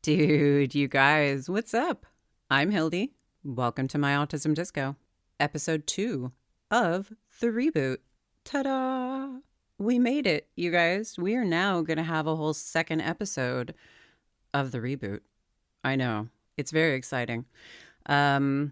Dude, you guys, what's up? I'm Hildy. Welcome to my Autism Disco, episode 2 of the reboot. Ta-da! We made it, you guys. We are now going to have a whole second episode of the reboot. I know. It's very exciting. And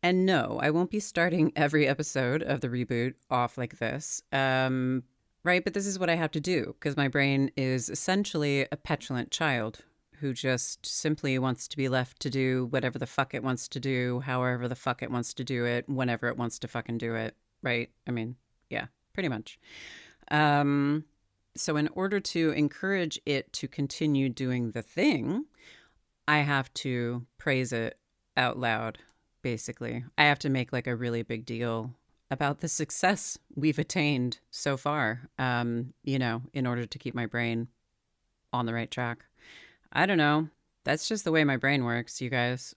no, I won't be starting every episode of the reboot off like this. Right? But this is what I have to do because my brain is essentially a petulant child who just simply wants to be left to do whatever the fuck it wants to do, however the fuck it wants to do it, whenever it wants to fucking do it. Right? I mean, yeah, pretty much. So in order to encourage it to continue doing the thing, I have to praise it out loud, basically. I have to make like a really big deal about the success we've attained so far, in order to keep my brain on the right track. I don't know. That's just the way my brain works, you guys.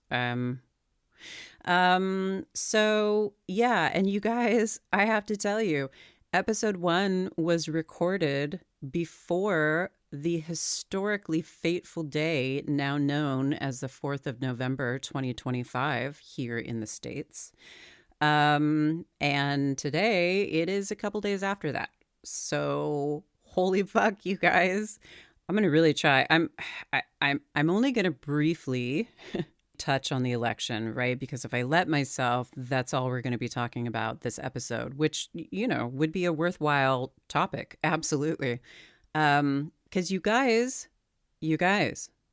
So yeah, and you guys, I have to tell you, episode 1 was recorded before the historically fateful day now known as the 4th of November, 2025 here in the States. And today it is a couple days after that. So holy fuck, you guys. I'm going to really try. I'm only going to briefly touch on the election, right? Because if I let myself, that's all we're going to be talking about this episode, which, would be a worthwhile topic. Absolutely. Because you guys,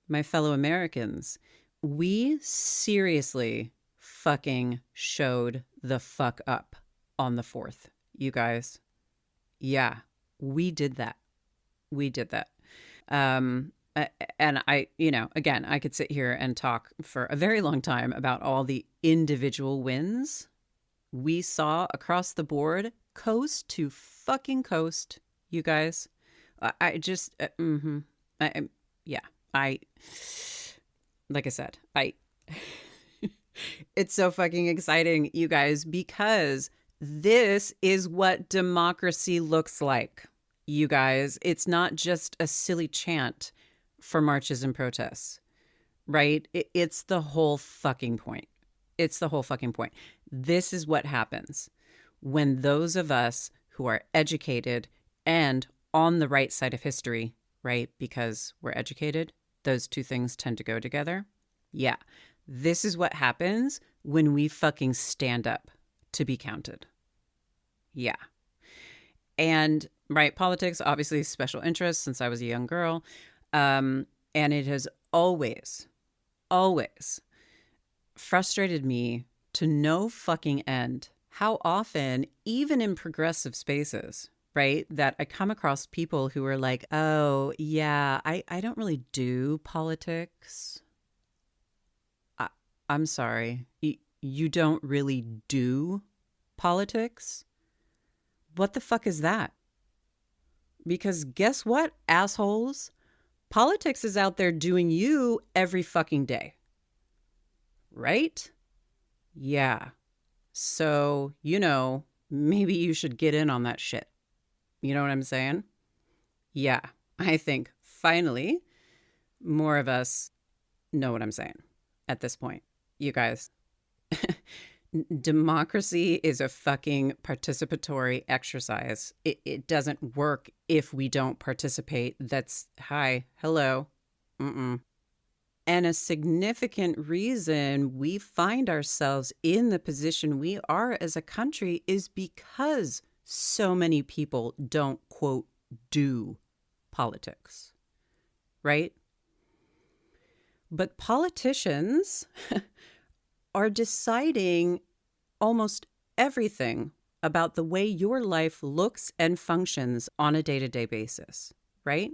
my fellow Americans, we seriously fucking showed the fuck up on the 4th, you guys. Yeah, we did that. We did that. And I, again, I could sit here and talk for a very long time about all the individual wins we saw across the board, coast to fucking coast, you guys. I just, yeah, like I said, it's so fucking exciting, you guys, because this is what democracy looks like. You guys, it's not just a silly chant for marches and protests, right? It's the whole fucking point. It's the whole fucking point. This is what happens when those of us who are educated and on the right side of history, right? Because we're educated, those two things tend to go together. Yeah. This is what happens when we fucking stand up to be counted. Yeah. And right, politics, obviously special interest since I was a young girl. And it has always frustrated me to no fucking end how often, even in progressive spaces, right, that I come across people who are like, oh, yeah, I don't really do politics. I'm sorry. You don't really do politics? What the fuck is that? Because guess what, assholes? Politics is out there doing you every fucking day. Right? Yeah. So, maybe you should get in on that shit. You know what I'm saying? Yeah. I think finally more of us know what I'm saying at this point. You guys. Democracy is a fucking participatory exercise. It doesn't work if we don't participate. That's hi, hello. Mm-mm. And a significant reason we find ourselves in the position we are as a country is because so many people don't, quote, do politics, right? But politicians are deciding almost everything about the way your life looks and functions on a day-to-day basis, right?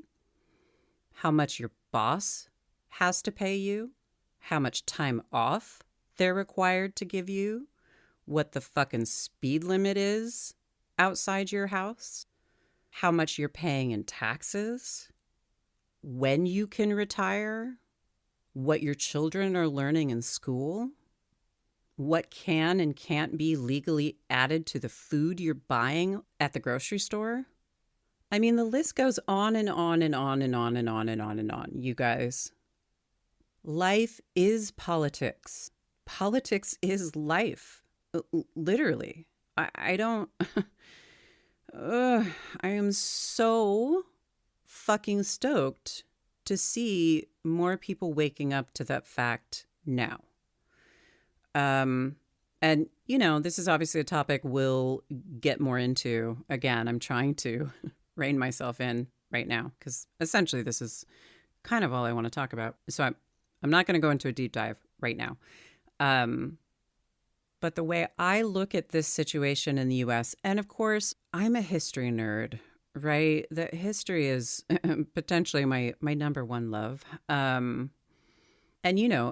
How much your boss has to pay you, how much time off they're required to give you, what the fucking speed limit is outside your house, how much you're paying in taxes, when you can retire, what your children are learning in school, what can and can't be legally added to the food you're buying at the grocery store. I mean, the list goes on and on and on and on and on and on and on, you guys. Life is politics. Politics is life. Literally. I don't. Ugh, I am so fucking stoked to see more people waking up to that fact now. And, this is obviously a topic we'll get more into. Again, I'm trying to rein myself in right now because essentially this is kind of all I want to talk about. So I'm not going to go into a deep dive right now. But the way I look at this situation in the US, and of course, I'm a history nerd, right? The history is potentially my number one love. And,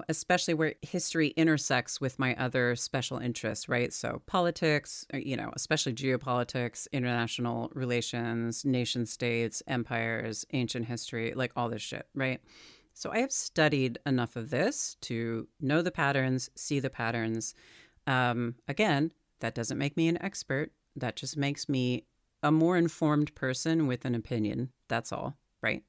especially where history intersects with my other special interests, right? So politics, especially geopolitics, international relations, nation states, empires, ancient history, like all this shit, right? So I have studied enough of this to know the patterns, see the patterns. Again, that doesn't make me an expert. That just makes me a more informed person with an opinion. That's all, right?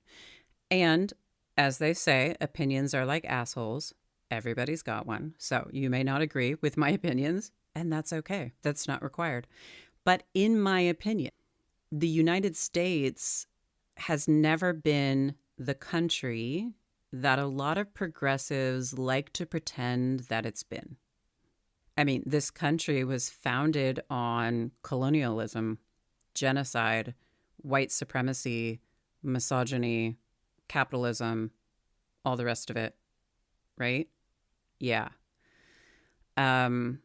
And as they say, opinions are like assholes. Everybody's got one. So you may not agree with my opinions, and that's okay. That's not required. But in my opinion, the United States has never been the country that a lot of progressives like to pretend that it's been. I mean, this country was founded on colonialism, genocide, white supremacy, misogyny, capitalism, all the rest of it, right? Yeah. The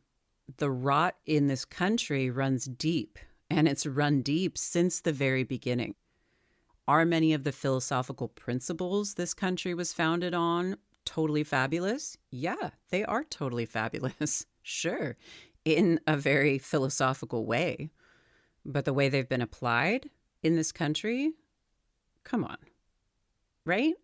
rot in this country runs deep, and it's run deep since the very beginning. Are many of the philosophical principles this country was founded on totally fabulous? Yeah, they are totally fabulous. Sure, in a very philosophical way. But the way they've been applied in this country, come on. Right?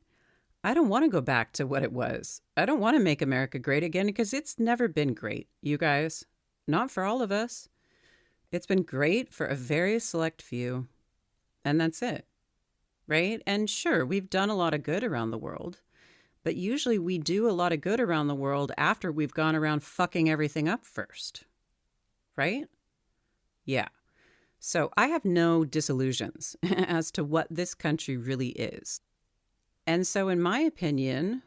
I don't want to go back to what it was. I don't want to make America great again because it's never been great, you guys. Not for all of us. It's been great for a very select few. And that's it. Right? And sure, we've done a lot of good around the world. But usually we do a lot of good around the world after we've gone around fucking everything up first. Right? Yeah. So I have no disillusions as to what this country really is. And so, in my opinion,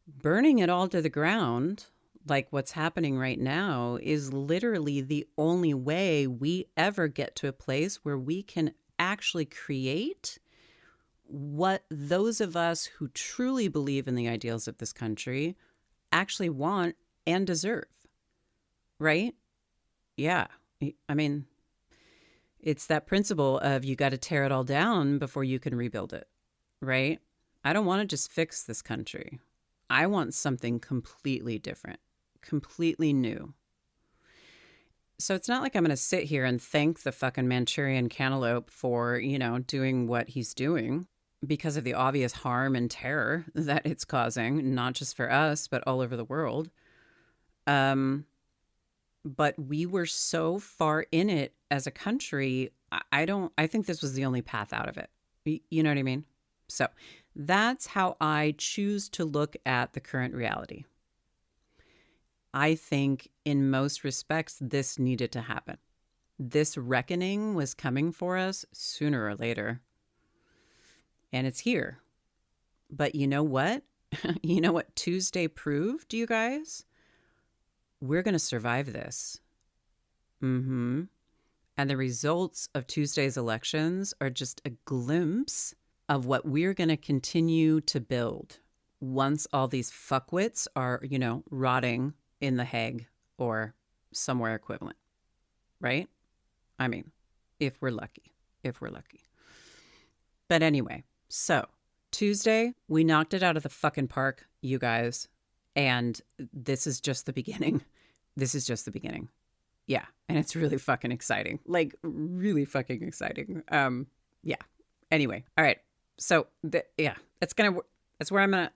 burning it all to the ground, like what's happening right now, is literally the only way we ever get to a place where we can actually create what those of us who truly believe in the ideals of this country actually want and deserve. Right? Yeah. I mean, it's that principle of you got to tear it all down before you can rebuild it. Right? I don't want to just fix this country. I want something completely different, completely new. So it's not like I'm going to sit here and thank the fucking Manchurian cantaloupe for, doing what he's doing because of the obvious harm and terror that it's causing, not just for us, but all over the world. But we were so far in it as a country. I think this was the only path out of it. You know what I mean? So that's how I choose to look at the current reality. I think in most respects, this needed to happen. This reckoning was coming for us sooner or later. And it's here. But you know what? You know what Tuesday proved, you guys? We're going to survive this. And the results of Tuesday's elections are just a glimpse of what we're going to continue to build once all these fuckwits are, rotting in The Hague or somewhere equivalent, right? I mean, if we're lucky. But anyway, so Tuesday, we knocked it out of the fucking park, you guys. And this is just the beginning. Yeah. And it's really fucking exciting. Like, really fucking exciting. Yeah. Anyway. All right. So, that's where I'm going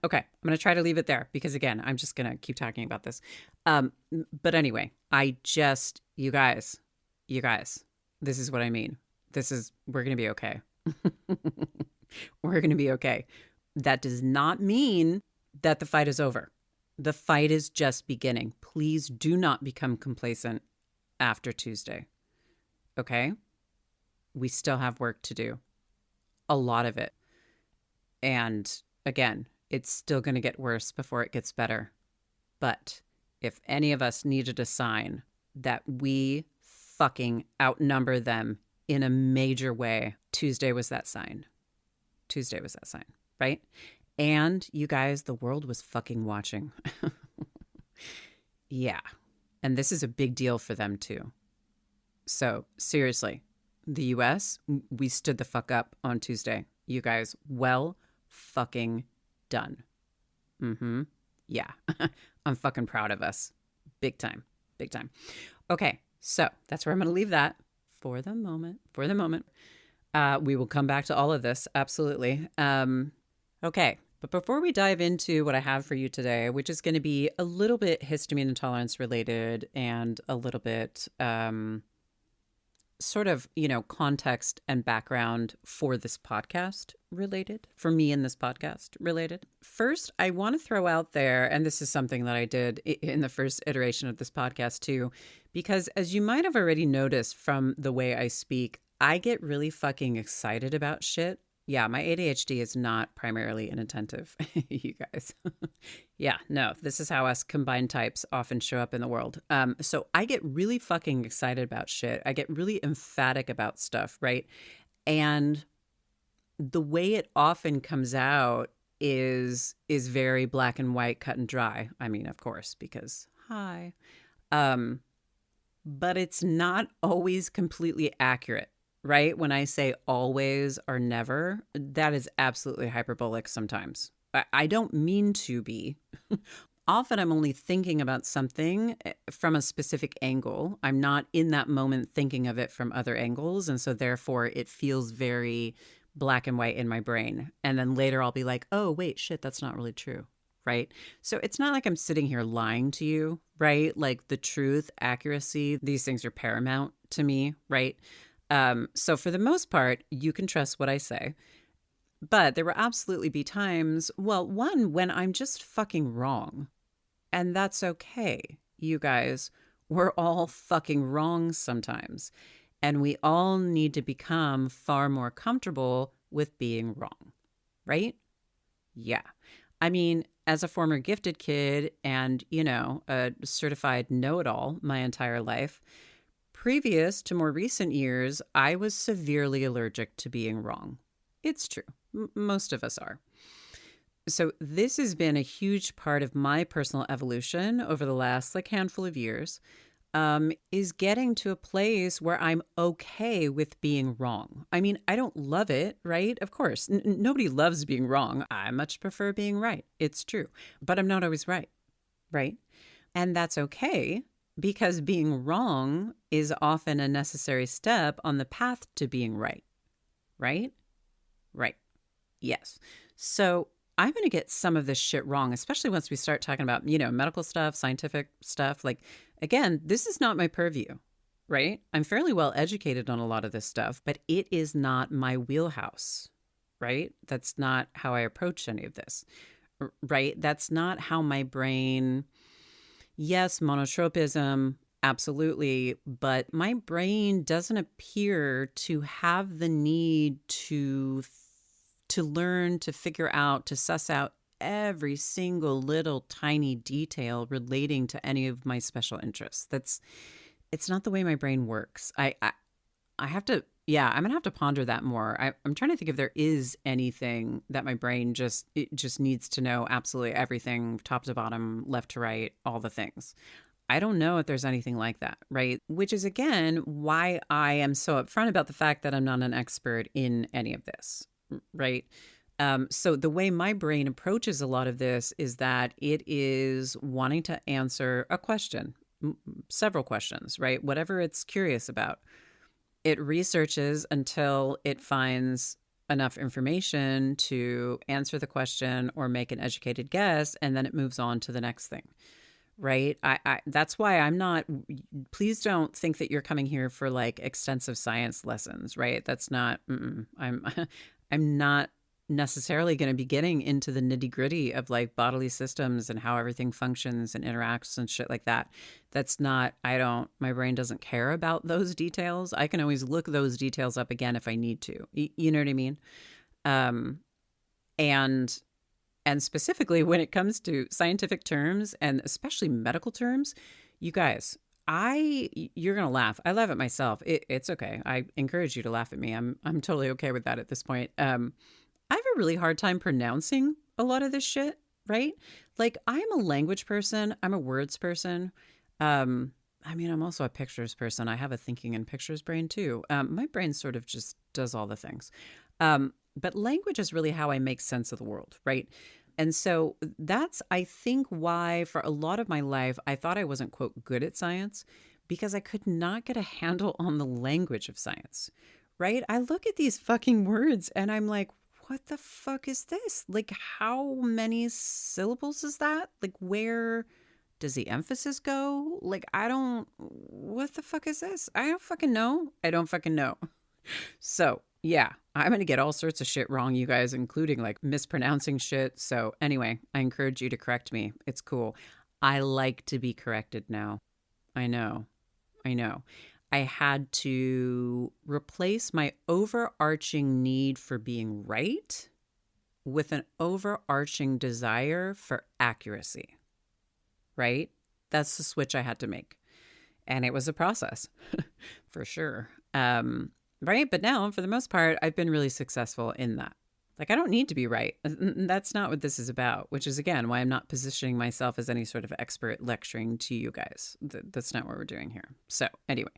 to try to leave it there because, again, I'm just going to keep talking about this. But anyway, you guys, this is what I mean. We're going to be okay. We're going to be okay. That does not mean that the fight is over. The fight is just beginning. Please do not become complacent after Tuesday. Okay? We still have work to do. A lot of it. And again, it's still going to get worse before it gets better. But if any of us needed a sign that we fucking outnumber them in a major way, Tuesday was that sign. Tuesday was that sign, right? And you guys, the world was fucking watching. Yeah. And this is a big deal for them too. So seriously, the US, we stood the fuck up on Tuesday. You guys, well fucking done. Yeah. I'm fucking proud of us. Big time. Big time. Okay. So that's where I'm going to leave that for the moment. For the moment. We will come back to all of this. Absolutely. Okay. But before we dive into what I have for you today, which is going to be a little bit histamine intolerance related and a little bit sort of, context and background for this podcast related, for me in this podcast related. First, I want to throw out there, and this is something that I did in the first iteration of this podcast too, because as you might have already noticed from the way I speak, I get really fucking excited about shit. Yeah, my ADHD is not primarily inattentive, you guys. Yeah, no, this is how us combined types often show up in the world. So I get really fucking excited about shit. I get really emphatic about stuff, right? And the way it often comes out is very black and white, cut and dry. I mean, of course, because hi. But it's not always completely accurate. Right? When I say always or never, that is absolutely hyperbolic sometimes. I don't mean to be. Often I'm only thinking about something from a specific angle. I'm not in that moment thinking of it from other angles. And so therefore it feels very black and white in my brain. And then later I'll be like, oh, wait, shit, that's not really true. Right? So it's not like I'm sitting here lying to you, right? Like the truth, accuracy, these things are paramount to me, right? So for the most part, you can trust what I say. But there will absolutely be times, well, one, when I'm just fucking wrong. And that's okay, you guys. We're all fucking wrong sometimes. And we all need to become far more comfortable with being wrong. Right? Yeah. I mean, as a former gifted kid and, a certified know-it-all my entire life, previous to more recent years, I was severely allergic to being wrong. It's true. Most of us are. So this has been a huge part of my personal evolution over the last handful of years, is getting to a place where I'm okay with being wrong. I mean, I don't love it, right? Of course, nobody loves being wrong. I much prefer being right. It's true. But I'm not always right, right? And that's okay. Because being wrong is often a necessary step on the path to being right. Right? Right. Yes. So I'm going to get some of this shit wrong, especially once we start talking about, medical stuff, scientific stuff. Like, again, this is not my purview, right? I'm fairly well educated on a lot of this stuff, but it is not my wheelhouse, right? That's not how I approach any of this, right? That's not how my brain... Yes, monotropism, absolutely. But my brain doesn't appear to have the need to learn, to figure out, to suss out every single little tiny detail relating to any of my special interests. It's not the way my brain works. I have to, I'm going to have to ponder that more. I'm trying to think if there is anything that my brain just needs to know absolutely everything, top to bottom, left to right, all the things. I don't know if there's anything like that, right? Which is, again, why I am so upfront about the fact that I'm not an expert in any of this, right? So the way my brain approaches a lot of this is that it is wanting to answer a question, several questions, right? Whatever it's curious about. It researches until it finds enough information to answer the question or make an educated guess, and then it moves on to the next thing, right? I that's why I'm not, please don't think that you're coming here for extensive science lessons, right? That's not, I'm not necessarily going to be getting into the nitty gritty of like bodily systems and how everything functions and interacts and shit like that. That's not, my brain doesn't care about those details. I can always look those details up again if I need to. You know what I mean? Um, and, and specifically when it comes to scientific terms and especially medical terms, you guys, you're gonna laugh. I laugh at myself. It's okay. I encourage you to laugh at me. I'm totally okay with that at this point. I have a really hard time pronouncing a lot of this shit, right? Like, I'm a language person, I'm a words person. I mean, I'm also a pictures person. I have a thinking in pictures brain too. My brain sort of just does all the things. But language is really how I make sense of the world, right? And so that's, I think, why for a lot of my life, I thought I wasn't, quote, good at science because I could not get a handle on the language of science, right? I look at these fucking words and I'm like, what the fuck is this? Like, how many syllables is that? Like, where does the emphasis go? Like, what the fuck is this? I don't fucking know. I don't fucking know. So, yeah, I'm going to get all sorts of shit wrong, you guys, including like mispronouncing shit. So, anyway, I encourage you to correct me. It's cool. I like to be corrected now. I know. I know. I had to replace my overarching need for being right with an overarching desire for accuracy, right? That's the switch I had to make. And it was a process for sure. Right. But now, for the most part, I've been really successful in that. Like, I don't need to be right. That's not what this is about, which is, again, why I'm not positioning myself as any sort of expert lecturing to you guys. That's not what we're doing here. So, anyway,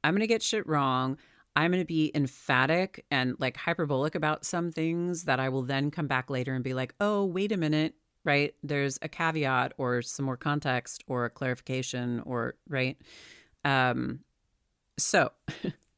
I'm going to get shit wrong. I'm going to be emphatic and like hyperbolic about some things that I will then come back later and be like, oh, wait a minute, right? There's a caveat or some more context or a clarification or, right? So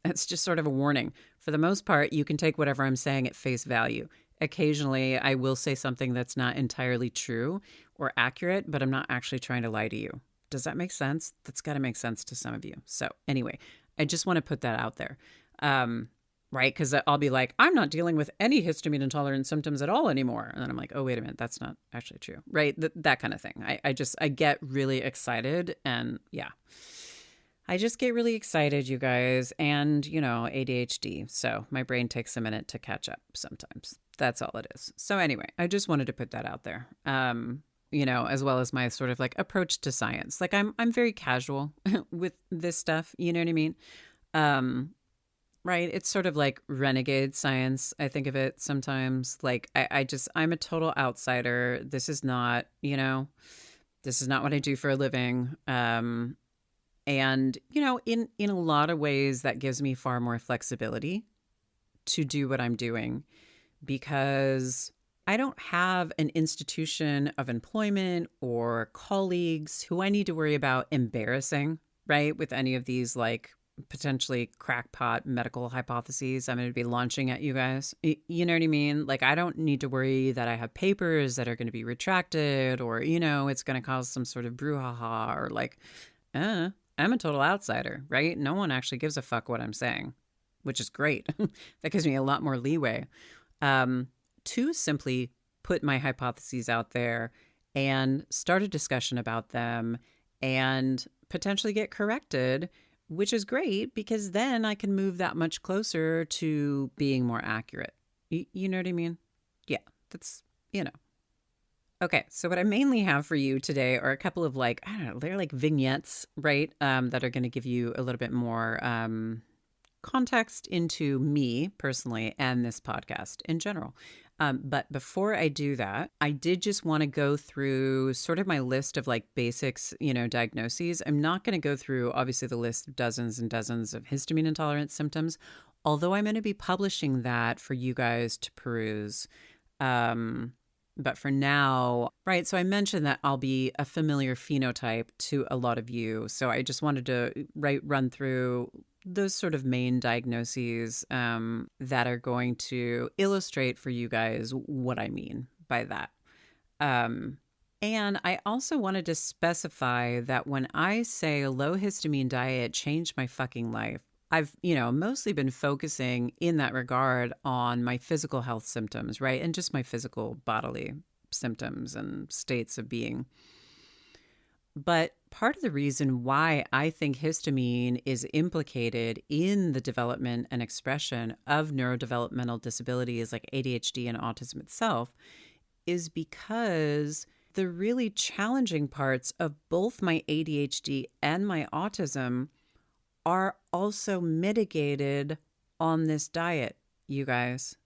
that's just sort of a warning. For the most part, you can take whatever I'm saying at face value. Occasionally, I will say something that's not entirely true or accurate, but I'm not actually trying to lie to you. Does that make sense? That's got to make sense to some of you. So anyway, I just want to put that out there. Right? Because I'll be like, I'm not dealing with any histamine intolerant symptoms at all anymore. And then I'm like, oh, wait a minute, that's not actually true. Right? That kind of thing. I get really excited and yeah. I just get really excited, you guys, and, ADHD. So my brain takes a minute to catch up sometimes. That's all it is. So anyway, I just wanted to put that out there. As well as my sort of like approach to science. Like I'm very casual with this stuff. You know what I mean? Right. It's sort of like renegade science. I think of it sometimes like I'm a total outsider. This is not what I do for a living. And, in a lot of ways, that gives me far more flexibility to do what I'm doing because I don't have an institution of employment or colleagues who I need to worry about embarrassing, right? With any of these like potentially crackpot medical hypotheses I'm going to be launching at you guys. You know what I mean? Like, I don't need to worry that I have papers that are going to be retracted or, it's going to cause some sort of brouhaha or like, I'm a total outsider, right? No one actually gives a fuck what I'm saying, which is great. That gives me a lot more leeway to simply put my hypotheses out there and start a discussion about them and potentially get corrected, which is great because then I can move that much closer to being more accurate. You know what I mean? Yeah, that's. Okay, so what I mainly have for you today are a couple of I don't know, they're like vignettes, right? That are going to give you a little bit more context into me personally and this podcast in general. But before I do that, I did just want to go through sort of my list of like basics, diagnoses. I'm not going to go through obviously the list of dozens and dozens of histamine intolerant symptoms, although I'm going to be publishing that for you guys to peruse. But for now, right, so I mentioned that I'll be a familiar phenotype to a lot of you. So I just wanted to run through those sort of main diagnoses that are going to illustrate for you guys what I mean by that. And I also wanted to specify that when I say a low histamine diet changed my fucking life, I've, mostly been focusing in that regard on my physical health symptoms, right? And just my physical bodily symptoms and states of being. But part of the reason why I think histamine is implicated in the development and expression of neurodevelopmental disabilities like ADHD and autism itself is because the really challenging parts of both my ADHD and my autism are also mitigated on this diet, you guys.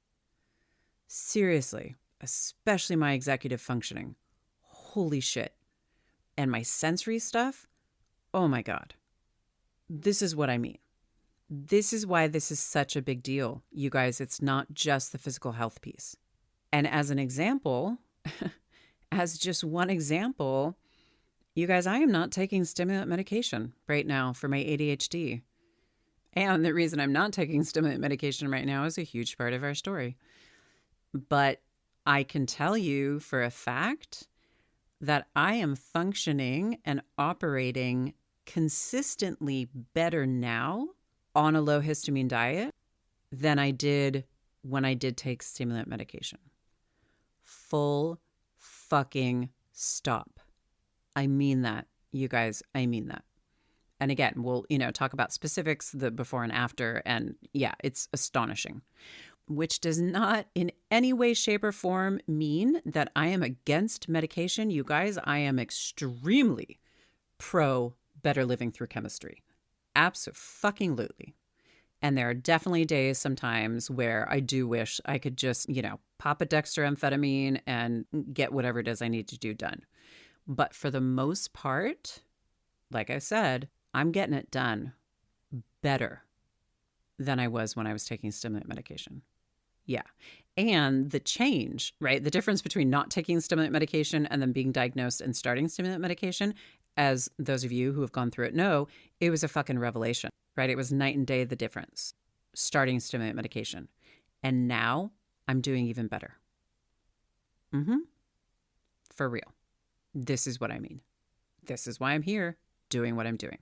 Seriously, especially my executive functioning. Holy shit. And my sensory stuff, oh my God. This is what I mean. This is why this is such a big deal. You guys, it's not just the physical health piece. And as an example, as just one example, you guys, I am not taking stimulant medication right now for my ADHD. And the reason I'm not taking stimulant medication right now is a huge part of our story. But I can tell you for a fact that I am functioning and operating consistently better now on a low histamine diet than I did when I did take stimulant medication. Full fucking stop. I mean that, you guys, I mean that. And again, we'll, talk about specifics, the before and after. And yeah, it's astonishing, which does not in any way, shape, or form mean that I am against medication. You guys, I am extremely pro better living through chemistry. Abso-fucking-lutely. And there are definitely days sometimes where I do wish I could just, pop a dextroamphetamine and get whatever it is I need to do done. But for the most part, like I said, I'm getting it done better than I was when I was taking stimulant medication. Yeah. And the change, right? The difference between not taking stimulant medication and then being diagnosed and starting stimulant medication, as those of you who have gone through it know, it was a fucking revelation, right? It was night and day the difference starting stimulant medication. And now I'm doing even better. For real. This is what I mean. This is why I'm here doing what I'm doing.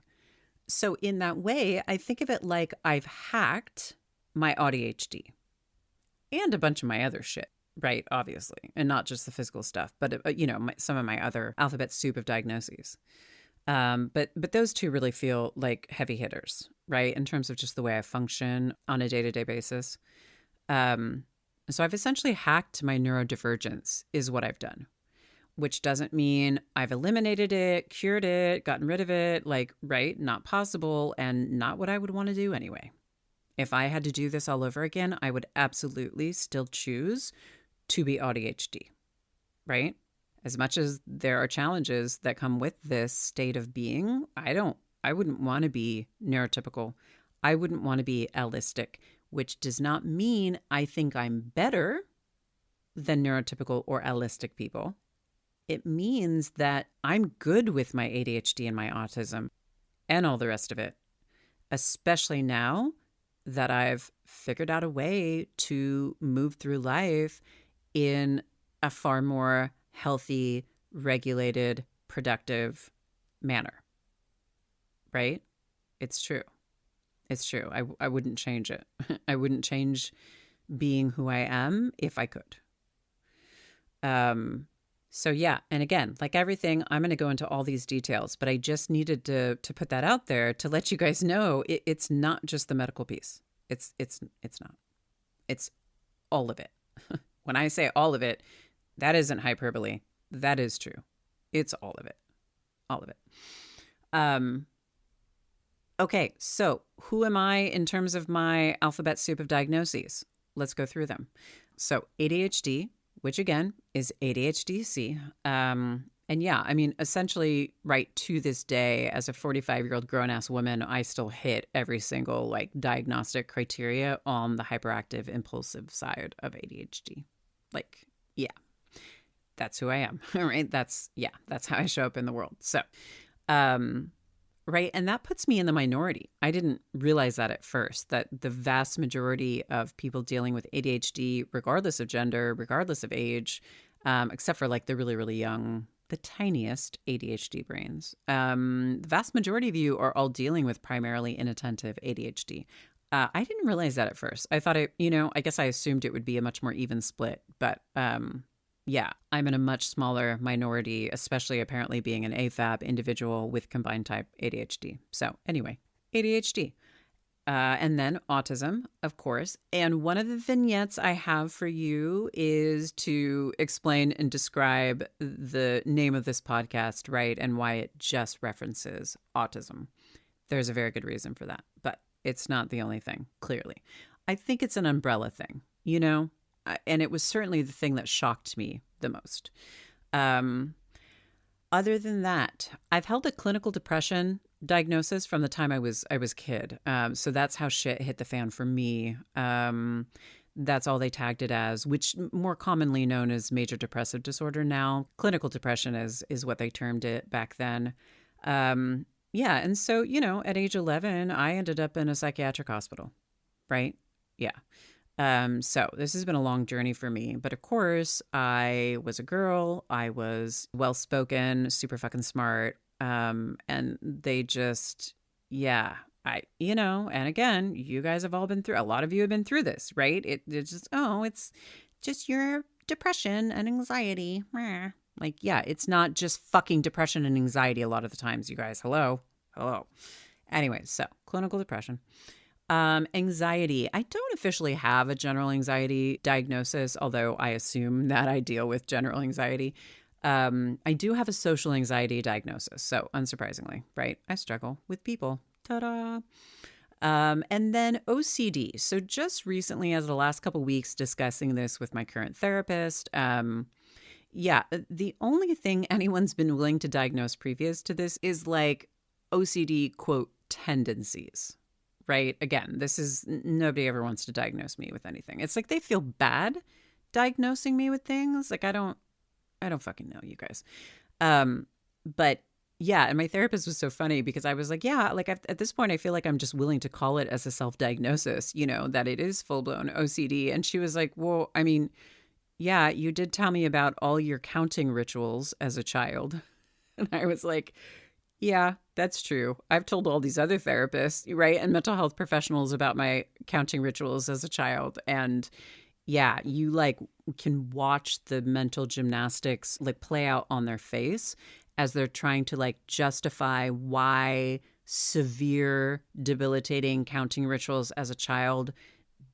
So in that way, I think of it like I've hacked my ADHD and a bunch of my other shit, right? Obviously. And not just the physical stuff, but, some of my other alphabet soup of diagnoses. But those two really feel like heavy hitters, right? In terms of just the way I function on a day-to-day basis. So I've essentially hacked my neurodivergence is what I've done, which doesn't mean I've eliminated it, cured it, gotten rid of it, right? Not possible and not what I would want to do anyway. If I had to do this all over again, I would absolutely still choose to be ADHD, right? As much as there are challenges that come with this state of being, I wouldn't want to be neurotypical. I wouldn't want to be allistic, which does not mean I think I'm better than neurotypical or allistic people. It means that I'm good with my ADHD and my autism and all the rest of it, especially now that I've figured out a way to move through life in a far more healthy, regulated, productive manner. Right? It's true. It's true. I wouldn't change it. I wouldn't change being who I am if I could. So yeah, and again, like everything, I'm going to go into all these details, but I just needed to put that out there to let you guys know it's not just the medical piece. It's not. It's all of it. When I say all of it, that isn't hyperbole. That is true. It's all of it. All of it. Okay, so who am I in terms of my alphabet soup of diagnoses? Let's go through them. So ADHD, which again is ADHD-C. And yeah, I mean, essentially right to this day, as a 45-year-old grown-ass woman, I still hit every single diagnostic criteria on the hyperactive impulsive side of ADHD. Yeah, that's who I am, right? That's how I show up in the world. So, right. And that puts me in the minority. I didn't realize that at first, that the vast majority of people dealing with ADHD, regardless of gender, regardless of age, except for the really, really young the tiniest ADHD brains. The vast majority of you are all dealing with primarily inattentive ADHD. I didn't realize that at first. I thought I guess I assumed it would be a much more even split, but yeah, I'm in a much smaller minority, especially apparently being an AFAB individual with combined type ADHD. So anyway, ADHD. And then autism, of course. And one of the vignettes I have for you is to explain and describe the name of this podcast, right? And why it just references autism. There's a very good reason for that, but it's not the only thing, clearly. I think it's an umbrella thing, and it was certainly the thing that shocked me the most. Other than that, I've held a clinical depression diagnosis from the time I was kid. So that's how shit hit the fan for me. That's all they tagged it as, which more commonly known as major depressive disorder now. Clinical depression is what they termed it back then. Yeah, and so, at age 11, I ended up in a psychiatric hospital, right? Yeah. So this has been a long journey for me, but of course I was a girl, I was well-spoken, super fucking smart. And they just, yeah, and again, you guys have all been through, a lot of you have been through this, right? It's just your depression and anxiety. Like, yeah, it's not just fucking depression and anxiety a lot of the times, you guys. Hello. Anyway, so clinical depression. Anxiety. I don't officially have a general anxiety diagnosis, although I assume that I deal with general anxiety. I do have a social anxiety diagnosis, so unsurprisingly, right? I struggle with people. Ta-da! And then OCD. So just recently, as the last couple weeks, discussing this with my current therapist. Yeah, the only thing anyone's been willing to diagnose previous to this is like OCD, quote, tendencies. Right? Again, nobody ever wants to diagnose me with anything. It's like they feel bad diagnosing me with things. Like I don't fucking know, you guys. But yeah, and my therapist was so funny because I was like, yeah, like at this point, I feel like I'm just willing to call it as a self-diagnosis, that it is full-blown OCD. And she was like, well, I mean, yeah, you did tell me about all your counting rituals as a child. And I was like, yeah, that's true. I've told all these other therapists, right, and mental health professionals about my counting rituals as a child. And yeah, you like can watch the mental gymnastics like play out on their face as they're trying to like justify why severe debilitating counting rituals as a child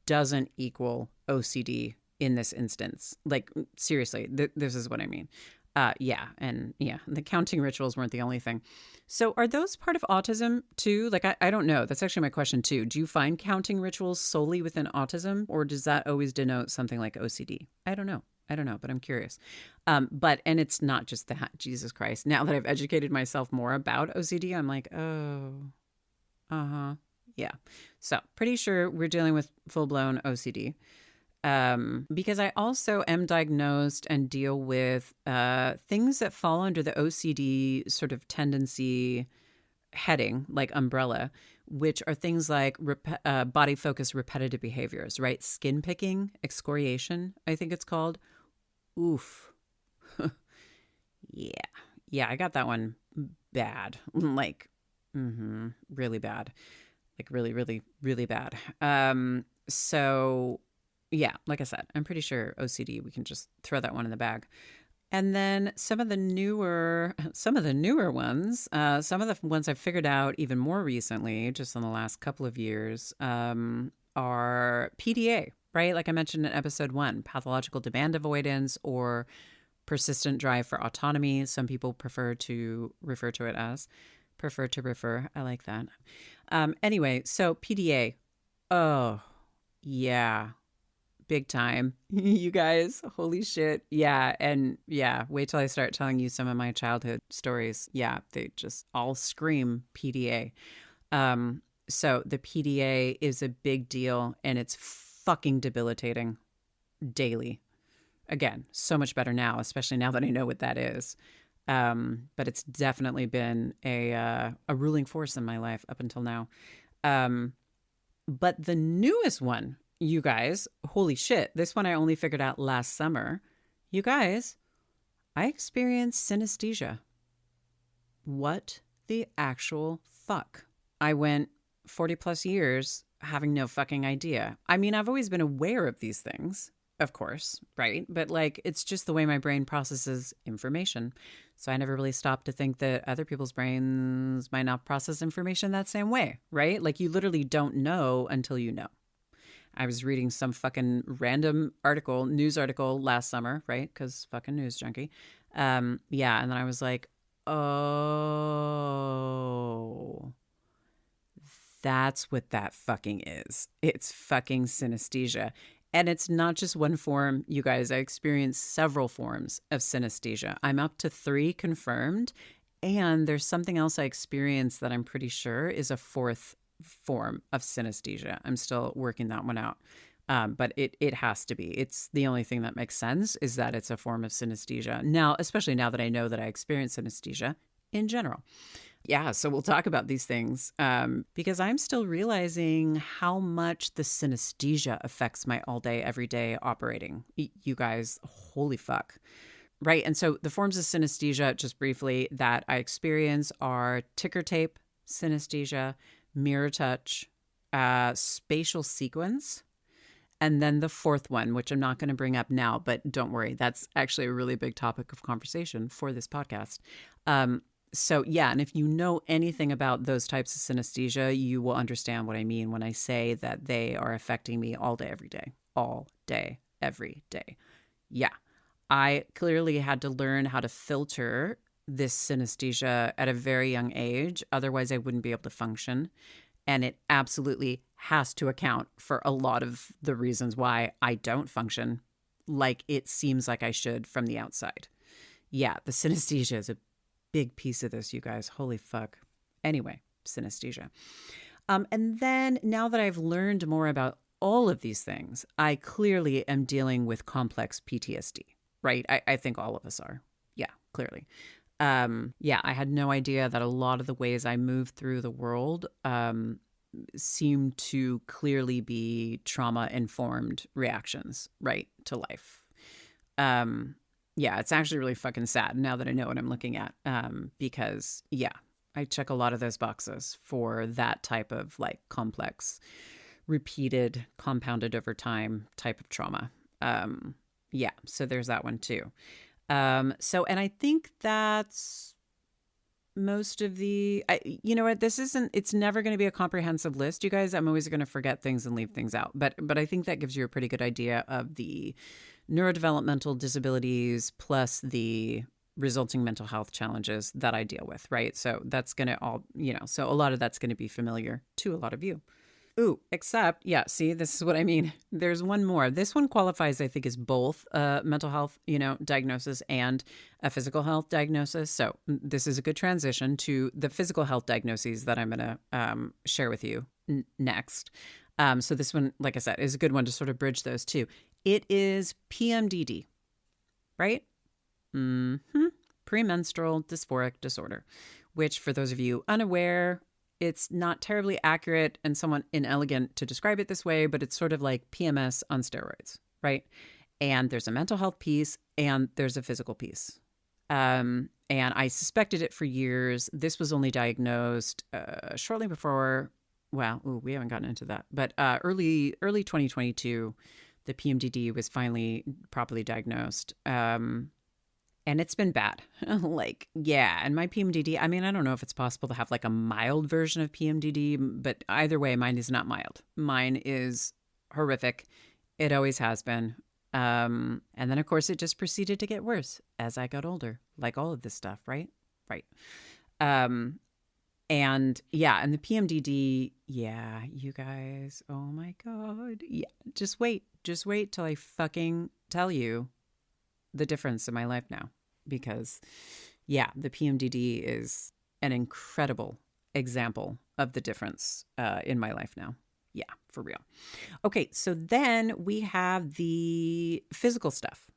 doesn't equal OCD in this instance. Like seriously, this is what I mean. The counting rituals weren't the only thing. So are those part of autism too? Like, I don't know. That's actually my question too. Do you find counting rituals solely within autism, or does that always denote something like OCD? I don't know, but I'm curious. And it's not just that, Jesus Christ. Now that I've educated myself more about OCD, I'm like, oh, yeah. So pretty sure we're dealing with full-blown OCD. Because I also am diagnosed and deal with things that fall under the OCD sort of tendency heading, like umbrella, which are things like body-focused repetitive behaviors, right? Skin picking, excoriation, I think it's called. Oof. Yeah, I got that one bad. Like, really bad. Like really, really, really bad. So... yeah, like I said, I'm pretty sure OCD, we can just throw that one in the bag. And then some of the newer ones, some of the ones I've figured out even more recently, just in the last couple of years, are PDA, right? Like I mentioned in episode 1, pathological demand avoidance or persistent drive for autonomy. Some people prefer to refer to it as I like that. Anyway, so PDA. Oh, yeah. Big time. You guys, holy shit. Yeah. And yeah, wait till I start telling you some of my childhood stories. Yeah, they just all scream PDA. So the PDA is a big deal and it's fucking debilitating daily. Again, so much better now, especially now that I know what that is. But it's definitely been a ruling force in my life up until now. But the newest one, you guys, holy shit, this one I only figured out last summer. You guys, I experienced synesthesia. What the actual fuck? I went 40 plus years having no fucking idea. I mean, I've always been aware of these things, of course, right? But like, it's just the way my brain processes information. So I never really stopped to think that other people's brains might not process information that same way, right? Like, you literally don't know until you know. I was reading some fucking random article, news article last summer, right? Because fucking news junkie. Yeah. And then I was like, oh, that's what that fucking is. It's fucking synesthesia. And it's not just one form, you guys. I experienced several forms of synesthesia. I'm up to 3 confirmed. And there's something else I experienced that I'm pretty sure is a 4th form of synesthesia. I'm still working that one out. But it has to be. It's the only thing that makes sense is that it's a form of synesthesia. Now, especially now that I know that I experience synesthesia in general. Yeah, so we'll talk about these things because I'm still realizing how much the synesthesia affects my all day, everyday operating. You guys, holy fuck. Right. And so the forms of synesthesia, just briefly, that I experience are ticker tape synesthesia, mirror touch, spatial sequence, and then the 4th one, which I'm not going to bring up now, but don't worry. That's actually a really big topic of conversation for this podcast. So yeah, and if you know anything about those types of synesthesia, you will understand what I mean when I say that they are affecting me all day, every day. Yeah. I clearly had to learn how to filter this synesthesia at a very young age. Otherwise, I wouldn't be able to function. And it absolutely has to account for a lot of the reasons why I don't function like it seems like I should from the outside. Yeah, the synesthesia is a big piece of this, you guys. Holy fuck. Anyway, synesthesia. And then now that I've learned more about all of these things, I clearly am dealing with complex PTSD, right? I think all of us are. Yeah, clearly. Yeah, I had no idea that a lot of the ways I move through the world seem to clearly be trauma-informed reactions, right, to life. Yeah, it's actually really fucking sad now that I know what I'm looking at because, yeah, I check a lot of those boxes for that type of like complex, repeated, compounded over time type of trauma. Yeah, so there's that one too. And I think that's most of you know what, it's never going to be a comprehensive list, you guys. I'm always going to forget things and leave things out. But I think that gives you a pretty good idea of the neurodevelopmental disabilities plus the resulting mental health challenges that I deal with, right? So that's going to all, so a lot of that's going to be familiar to a lot of you. Ooh, except, yeah, see, this is what I mean. There's one more. This one qualifies, I think, as both a mental health, diagnosis and a physical health diagnosis. So this is a good transition to the physical health diagnoses that I'm going to share with you next. So this one, like I said, is a good one to sort of bridge those two. It is PMDD, right? Premenstrual dysphoric disorder, which for those of you unaware, it's not terribly accurate and somewhat inelegant to describe it this way, but it's sort of like PMS on steroids, right? And there's a mental health piece and there's a physical piece. And I suspected it for years. This was only diagnosed shortly before, we haven't gotten into that, but early 2022, the PMDD was finally properly diagnosed. And it's been bad. And my PMDD, I mean, I don't know if it's possible to have like a mild version of PMDD, but either way, mine is not mild. Mine is horrific. It always has been. And then, of course, it just proceeded to get worse as I got older, like all of this stuff, right? Right. And the PMDD, yeah, you guys, oh my God. Yeah, just wait till I fucking tell you the difference in my life now. Because, yeah, the PMDD is an incredible example of the difference in my life now. Yeah, for real. Okay, so then we have the physical stuff,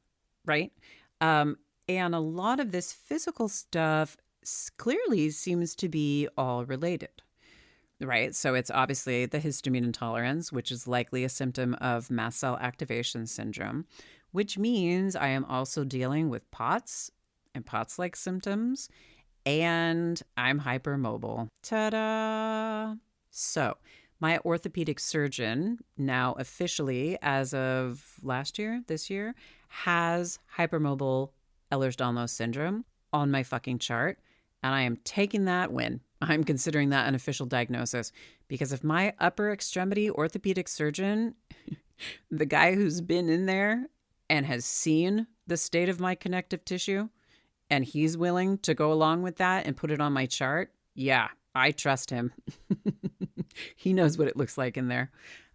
right? And a lot of this physical stuff clearly seems to be all related, right? So it's obviously the histamine intolerance, which is likely a symptom of mast cell activation syndrome, which means I am also dealing with POTS, and POTS-like symptoms, and I'm hypermobile. Ta-da! So, my orthopedic surgeon, now officially as of this year, has hypermobile Ehlers-Danlos syndrome on my fucking chart. And I am taking that win. I'm considering that an official diagnosis because if my upper extremity orthopedic surgeon, the guy who's been in there and has seen the state of my connective tissue, and he's willing to go along with that and put it on my chart, yeah, I trust him. He knows what it looks like in there.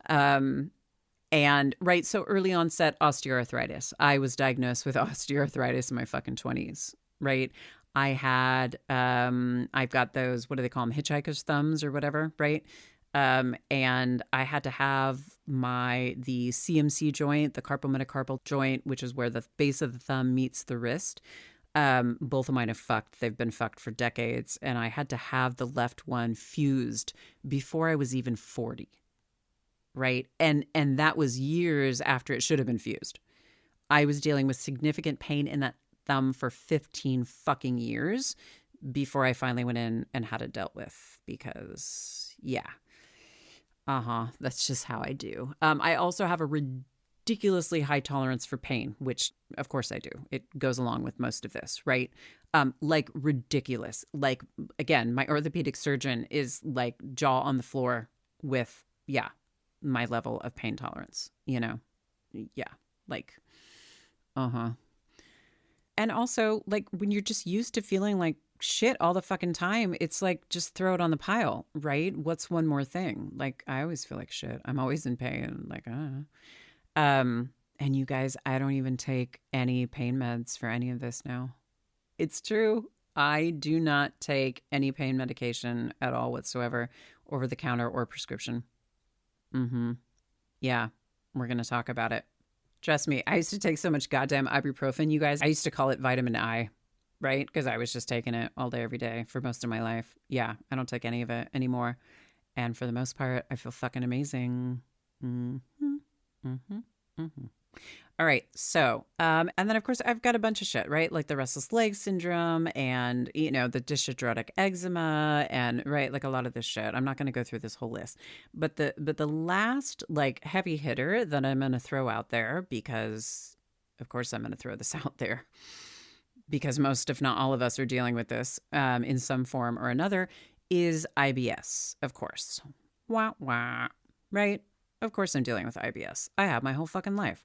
And right, so early onset osteoarthritis. I was diagnosed with osteoarthritis in my fucking 20s, right? I had, I've got those, what do they call them? Hitchhiker's thumbs or whatever, right? And I had to have the CMC joint, the carpometacarpal joint, which is where the base of the thumb meets the wrist. Both of mine have fucked. They've been fucked for decades. And I had to have the left one fused before I was even 40. Right. And that was years after it should have been fused. I was dealing with significant pain in that thumb for 15 fucking years before I finally went in and had it dealt with because, yeah. That's just how I do. I also have a ridiculously high tolerance for pain, which of course I do. It goes along with most of this, right? Like ridiculous. Like, again, my orthopedic surgeon is like jaw on the floor with, yeah, my level of pain tolerance, you know? Yeah, like, And also, like, when you're just used to feeling like shit all the fucking time, it's like, just throw it on the pile, right? What's one more thing? Like, I always feel like shit. I'm always in pain. Like, and you guys, I don't even take any pain meds for any of this now. It's true. I do not take any pain medication at all whatsoever, over the counter or prescription. Yeah, we're going to talk about it. Trust me, I used to take so much goddamn ibuprofen, you guys. I used to call it vitamin I, right? Because I was just taking it all day, every day for most of my life. Yeah, I don't take any of it anymore. And for the most part, I feel fucking amazing. All right. So, and then of course I've got a bunch of shit, right? Like the restless leg syndrome and, you know, the dyshydrotic eczema and right. Like a lot of this shit. I'm not going to go through this whole list, but the last like heavy hitter that I'm going to throw out there, because of course I'm going to throw this out there because most, if not all of us are dealing with this, in some form or another, is IBS. Of course. Wah, wah. Right. Of course I'm dealing with IBS. I have my whole fucking life.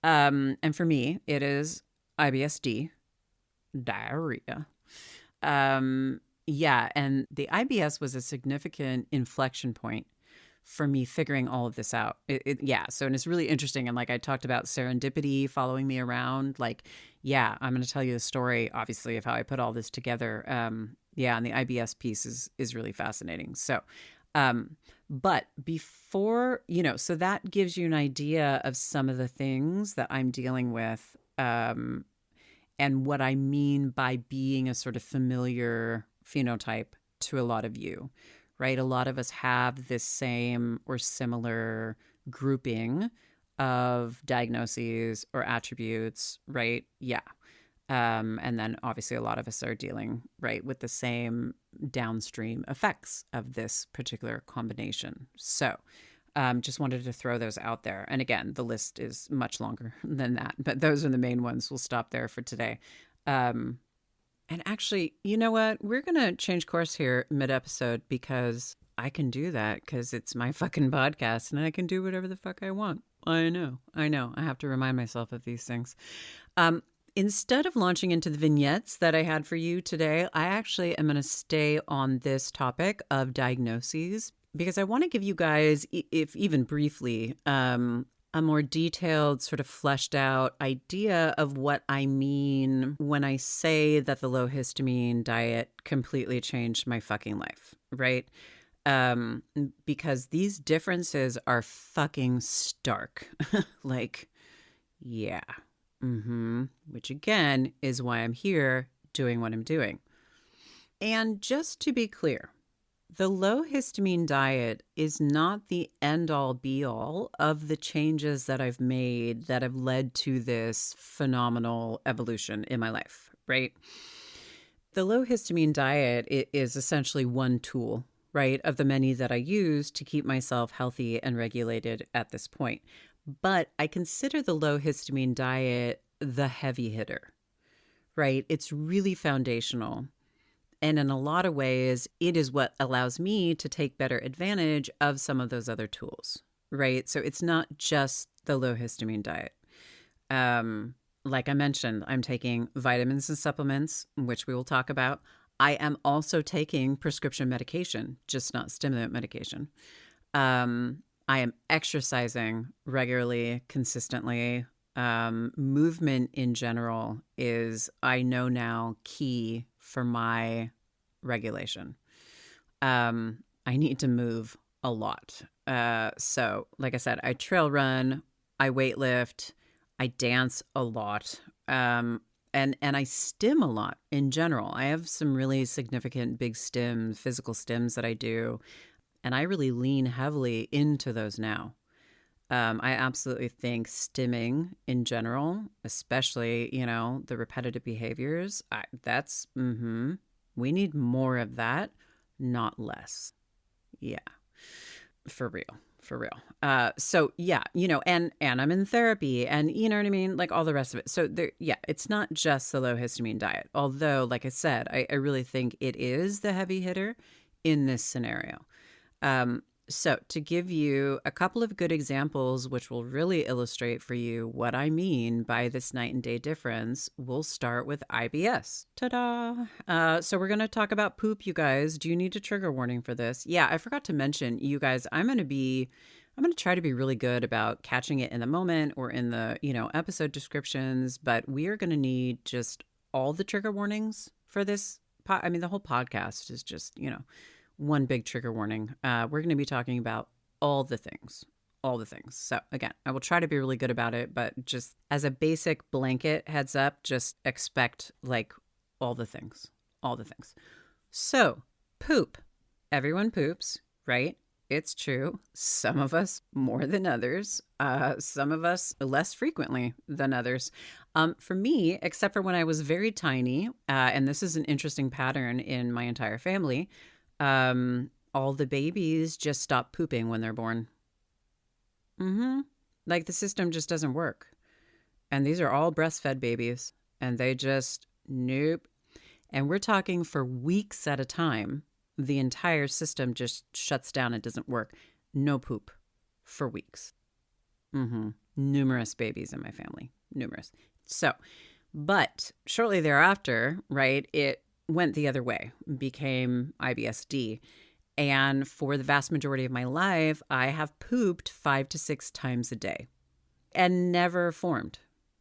And for me, it is IBS-D, diarrhea. Yeah, and the IBS was a significant inflection point for me figuring all of this out. Yeah, so and it's really interesting. And like I talked about serendipity following me around. Like, yeah, I'm going to tell you the story, obviously, of how I put all this together. Yeah, and the IBS piece is really fascinating. So, but before, you know, so that gives you an idea of some of the things that I'm dealing with, and what I mean by being a sort of familiar phenotype to a lot of you, right? A lot of us have this same or similar grouping of diagnoses or attributes, right? Yeah. And then obviously a lot of us are dealing, right, with the same downstream effects of this particular combination. So just wanted to throw those out there. And again, the list is much longer than that, but those are the main ones. We'll stop there for today. And actually, you know what? We're going to change course here mid-episode because I can do that because it's my fucking podcast and I can do whatever the fuck I want. I know. I have to remind myself of these things. Instead of launching into the vignettes that I had for you today, I actually am going to stay on this topic of diagnoses because I want to give you guys, if even briefly, a more detailed, sort of fleshed out idea of what I mean when I say that the low-histamine diet completely changed my fucking life, right? Because these differences are fucking stark. Like, yeah. Which again is why I'm here doing what I'm doing. And just to be clear, the low histamine diet is not the end all be all of the changes that I've made that have led to this phenomenal evolution in my life, right? The low histamine diet is essentially one tool, right, of the many that I use to keep myself healthy and regulated at this point. But I consider the low histamine diet the heavy hitter, right? It's really foundational. And in a lot of ways, it is what allows me to take better advantage of some of those other tools, right? So it's not just the low histamine diet. Like I mentioned, I'm taking vitamins and supplements, which we will talk about. I am also taking prescription medication, just not stimulant medication. I am exercising regularly, consistently. Movement in general is, I know now, key for my regulation. I need to move a lot. So, like I said, I trail run, I weightlift, I dance a lot, and I stim a lot in general. I have some really significant big physical stims that I do, and I really lean heavily into those now. I absolutely think stimming in general, especially, the repetitive behaviors, we need more of that, not less. Yeah, for real. For real. So yeah, and I'm in therapy and you know what I mean? Like all the rest of it. So there, yeah, it's not just the low histamine diet. Although, like I said, I really think it is the heavy hitter in this scenario. So to give you a couple of good examples, which will really illustrate for you what I mean by this night and day difference, we'll start with IBS. Ta-da! So we're going to talk about poop, you guys. Do you need a trigger warning for this? Yeah, I forgot to mention, you guys, I'm going to try to be really good about catching it in the moment or in the, episode descriptions, but we are going to need just all the trigger warnings for this. The whole podcast is just, one big trigger warning. We're going to be talking about all the things. So again, I will try to be really good about it, but just as a basic blanket heads up, just expect like all the things. So poop. Everyone poops, right? It's true. Some of us more than others. Some of us less frequently than others. For me, except for when I was very tiny, and this is an interesting pattern in my entire family, all the babies just stop pooping when they're born. Like the system just doesn't work. And these are all breastfed babies and they just, nope. And we're talking for weeks at a time. The entire system just shuts down. It doesn't work. No poop for weeks. Numerous babies in my family. Numerous. So, but shortly thereafter, right, it went the other way, became IBSD. And for the vast majority of my life, I have pooped 5 to 6 times a day and never formed,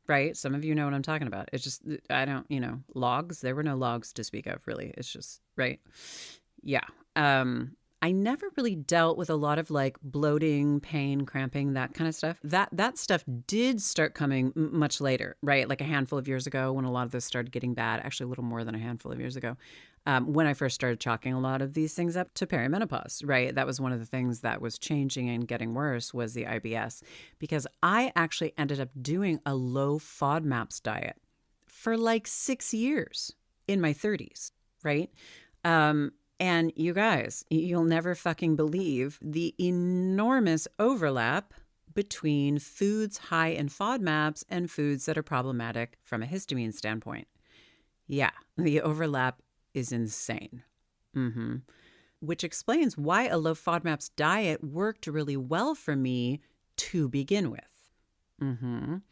right? Some of you know what I'm talking about. It's just, I don't, logs. There were no logs to speak of, really. It's just, right? Yeah. I never really dealt with a lot of like bloating, pain, cramping, that kind of stuff. That stuff did start coming much later, right? Like a handful of years ago when a lot of this started getting bad, actually a little more than a handful of years ago, when I first started chalking a lot of these things up to perimenopause, right? That was one of the things that was changing and getting worse was the IBS, because I actually ended up doing a low FODMAPs diet for like 6 years in my 30s, right? And you guys, you'll never fucking believe the enormous overlap between foods high in FODMAPs and foods that are problematic from a histamine standpoint. Yeah, the overlap is insane. Which explains why a low FODMAPs diet worked really well for me to begin with.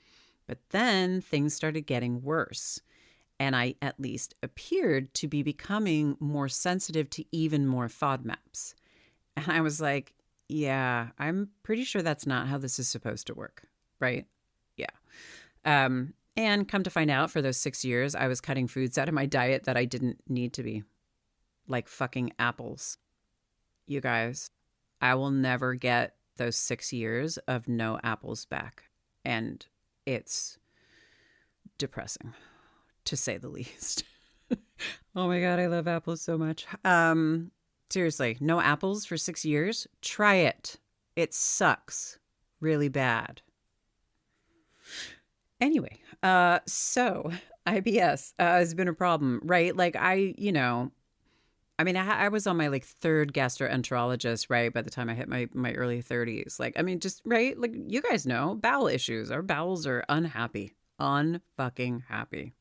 But then things started getting worse. And I at least appeared to be becoming more sensitive to even more FODMAPs. And I was like, yeah, I'm pretty sure that's not how this is supposed to work, right? Yeah. And come to find out, for those 6 years, I was cutting foods out of my diet that I didn't need to be, like fucking apples. You guys, I will never get those 6 years of no apples back. And it's depressing, to say the least. Oh my God, I love apples so much. Seriously, no apples for 6 years? Try it. It sucks really bad. Anyway, so IBS has been a problem, right? Like I mean, I was on my like third gastroenterologist, right? By the time I hit my early 30s. Like, I mean, just, right? Like, you guys know, bowel issues. Our bowels are unhappy. Unfucking happy.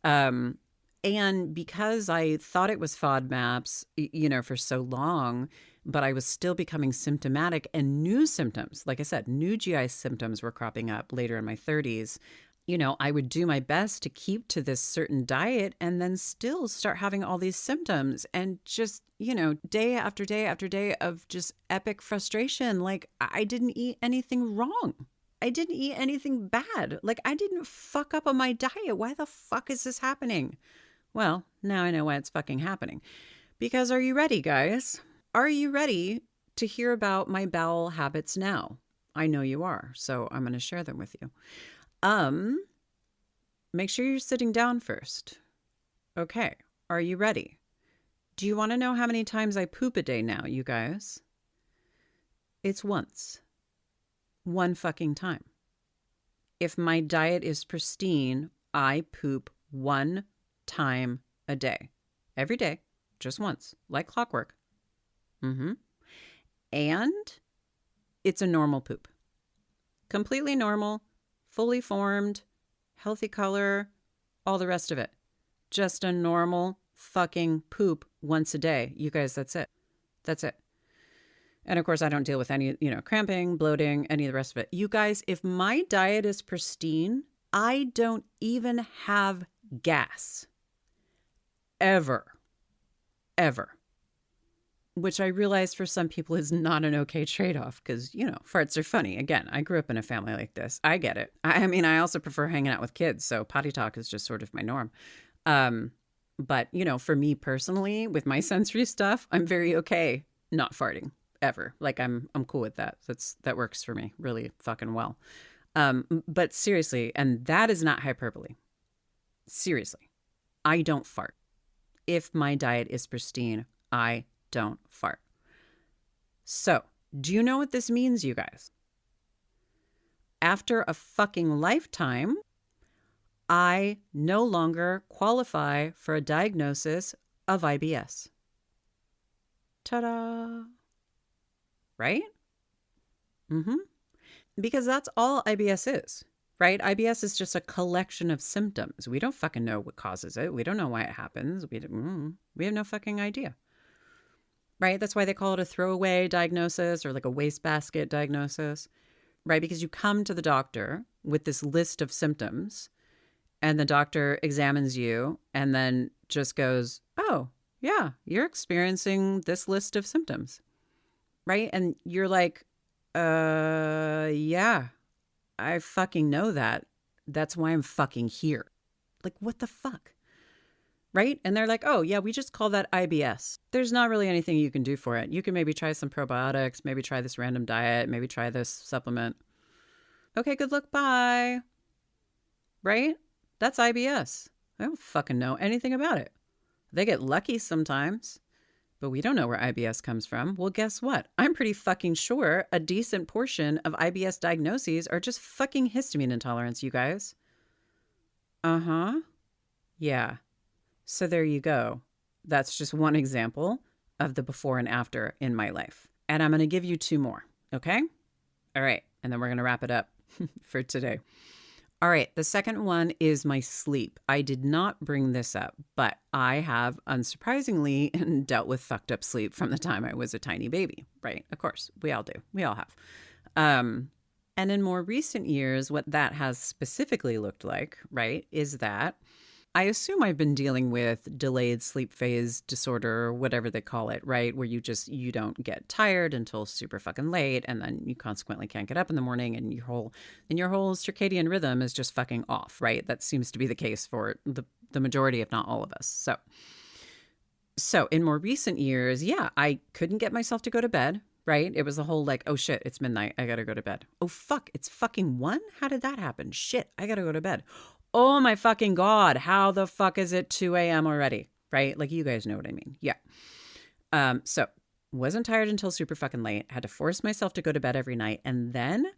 Um, and because I thought it was FODMAPs, for so long, but I was still becoming symptomatic and new symptoms, like I said, new GI symptoms were cropping up later in my 30s. I would do my best to keep to this certain diet and then still start having all these symptoms and just, day after day after day of just epic frustration. Like, I didn't eat anything wrong. I didn't eat anything bad. Like, I didn't fuck up on my diet. Why the fuck is this happening? Well, now I know why it's fucking happening. Because are you ready, guys? Are you ready to hear about my bowel habits now? I know you are, so I'm going to share them with you. Make sure you're sitting down first. Okay, are you ready? Do you want to know how many times I poop a day now, you guys? It's once. One fucking time. If my diet is pristine, I poop one time a day. Every day, just once, like clockwork. And it's a normal poop. Completely normal, fully formed, healthy color, all the rest of it. Just a normal fucking poop once a day. You guys, that's it. That's it. And of course, I don't deal with any, cramping, bloating, any of the rest of it. You guys, if my diet is pristine, I don't even have gas. Ever. Ever. Which I realize for some people is not an okay trade-off because, farts are funny. Again, I grew up in a family like this. I get it. I mean, I also prefer hanging out with kids, so potty talk is just sort of my norm. But, for me personally, with my sensory stuff, I'm very okay not farting ever. Like, I'm cool with that. That works for me really fucking well. But seriously, and that is not hyperbole. Seriously, I don't fart. If my diet is pristine, I don't fart. So, do you know what this means, you guys? After a fucking lifetime, I no longer qualify for a diagnosis of IBS. Ta-da! Right? Because that's all IBS is, right? IBS is just a collection of symptoms. We don't fucking know what causes it. We don't know why it happens. We have no fucking idea. Right? That's why they call it a throwaway diagnosis or like a wastebasket diagnosis, right? Because you come to the doctor with this list of symptoms and the doctor examines you and then just goes, oh, yeah, you're experiencing this list of symptoms, right? And you're like, yeah, I fucking know that. That's why I'm fucking here. Like, what the fuck? Right? And they're like, oh, yeah, we just call that IBS. There's not really anything you can do for it. You can maybe try some probiotics, maybe try this random diet, maybe try this supplement. Okay, good luck, bye. Right? That's IBS. I don't fucking know anything about it. They get lucky sometimes, but we don't know where IBS comes from. Well, guess what? I'm pretty fucking sure a decent portion of IBS diagnoses are just fucking histamine intolerance, you guys. Yeah. So there you go. That's just one example of the before and after in my life. And I'm going to give you two more. Okay? All right. And then we're going to wrap it up for today. All right. The second one is my sleep. I did not bring this up, but I have unsurprisingly dealt with fucked up sleep from the time I was a tiny baby, right? Of course, we all do. We all have. And in more recent years, what that has specifically looked like, right, is that I assume I've been dealing with delayed sleep phase disorder, or whatever they call it, right? Where you don't get tired until super fucking late, and then you consequently can't get up in the morning, and your whole circadian rhythm is just fucking off, right? That seems to be the case for the majority, if not all of us. So in more recent years, yeah, I couldn't get myself to go to bed, right? It was a whole like, oh shit, it's midnight, I gotta go to bed. Oh fuck, it's fucking 1? How did that happen? Shit, I gotta go to bed. Oh my fucking God, how the fuck is it 2 a.m. already? Right? Like, you guys know what I mean. Yeah. So wasn't tired until super fucking late. Had to force myself to go to bed every night. And then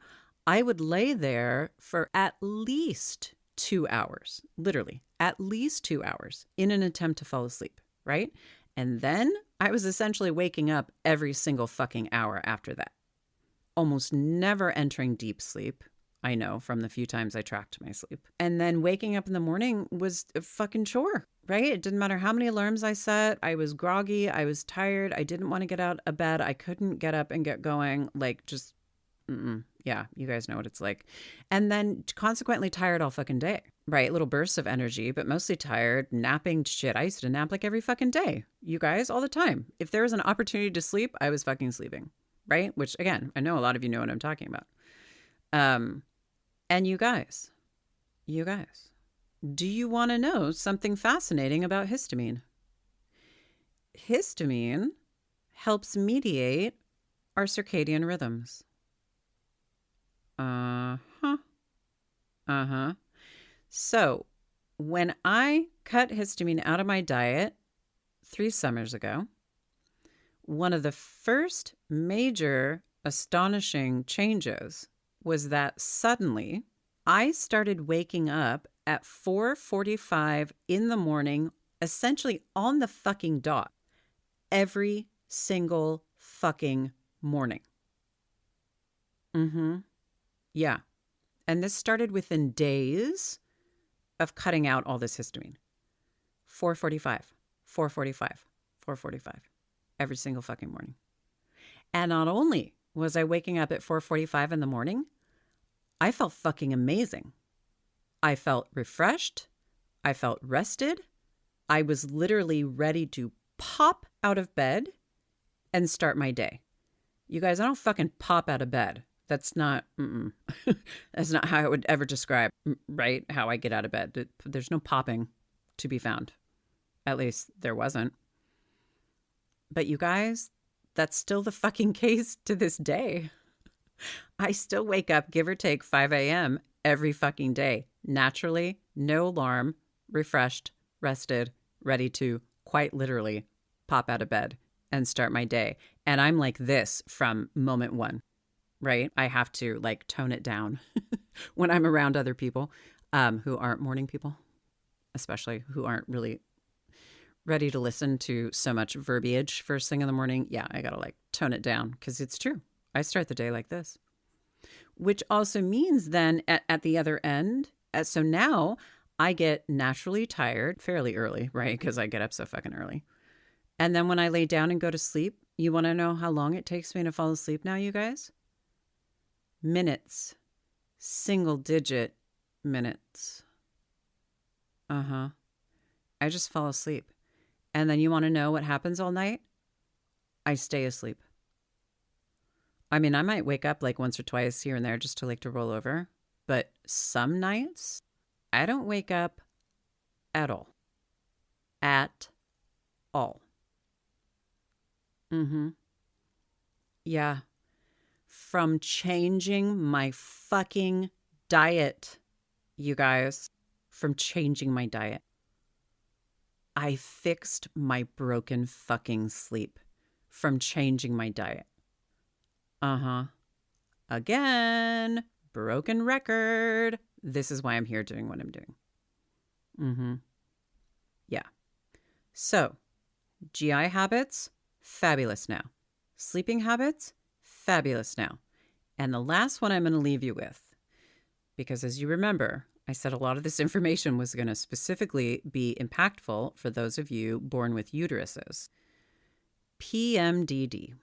I would lay there for at least 2 hours, literally at least 2 hours in an attempt to fall asleep, right? And then I was essentially waking up every single fucking hour after that, almost never entering deep sleep. I know from the few times I tracked my sleep. And then waking up in the morning was a fucking chore, right? It didn't matter how many alarms I set. I was groggy. I was tired. I didn't want to get out of bed. I couldn't get up and get going. Like just, yeah, you guys know what it's like. And then consequently tired all fucking day, right? Little bursts of energy, but mostly tired, napping shit. I used to nap like every fucking day, you guys, all the time. If there was an opportunity to sleep, I was fucking sleeping, right? Which again, I know a lot of you know what I'm talking about. And you guys, do you want to know something fascinating about histamine? Histamine helps mediate our circadian rhythms. So when I cut histamine out of my diet 3 summers ago, one of the first major astonishing changes was that suddenly I started waking up at 4:45 in the morning, essentially on the fucking dot, every single fucking morning. Yeah. And this started within days of cutting out all this histamine. 4:45, 4:45, 4:45, every single fucking morning. And not only was I waking up at 4:45 in the morning, I felt fucking amazing. I felt refreshed. I felt rested. I was literally ready to pop out of bed and start my day. You guys, I don't fucking pop out of bed. That's not, that's not how I would ever describe, right, how I get out of bed. There's no popping to be found. At least there wasn't. But you guys, that's still the fucking case to this day. I still wake up, give or take 5 a.m. every fucking day. Naturally, no alarm, refreshed, rested, ready to quite literally pop out of bed and start my day. And I'm like this from moment one, right? I have to like tone it down when I'm around other people who aren't morning people, especially who aren't really ready to listen to so much verbiage first thing in the morning. Yeah, I got to like tone it down because it's true. I start the day like this, which also means then at the other end. So now I get naturally tired fairly early, right? Because I get up so fucking early. And then when I lay down and go to sleep, you want to know how long it takes me to fall asleep now, you guys? Minutes. Single-digit minutes. I just fall asleep. And then you want to know what happens all night? I stay asleep. I mean, I might wake up like once or twice here and there just to roll over. But some nights, I don't wake up at all. At all. Yeah. From changing my fucking diet, you guys. From changing my diet. I fixed my broken fucking sleep from changing my diet. Again, broken record. This is why I'm here doing what I'm doing. Yeah. So, GI habits, fabulous now. Sleeping habits, fabulous now. And the last one I'm going to leave you with, because as you remember, I said a lot of this information was going to specifically be impactful for those of you born with uteruses. PMDD.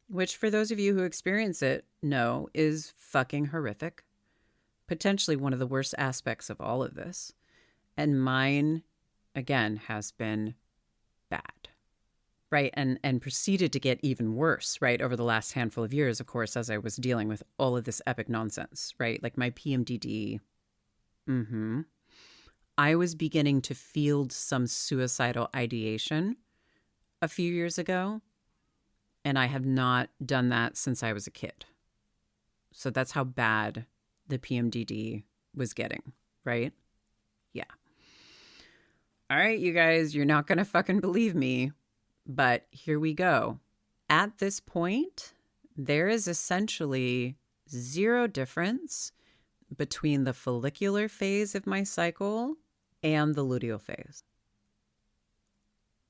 Which for those of you who experience it know is fucking horrific. Potentially one of the worst aspects of all of this. And mine, again, has been bad. Right? And proceeded to get even worse, right? Over the last handful of years, of course, as I was dealing with all of this epic nonsense, right? Like my PMDD. I was beginning to field some suicidal ideation a few years ago. And I have not done that since I was a kid. So that's how bad the PMDD was getting, right? Yeah. All right, you guys, you're not going to fucking believe me, but here we go. At this point, there is essentially zero difference between the follicular phase of my cycle and the luteal phase.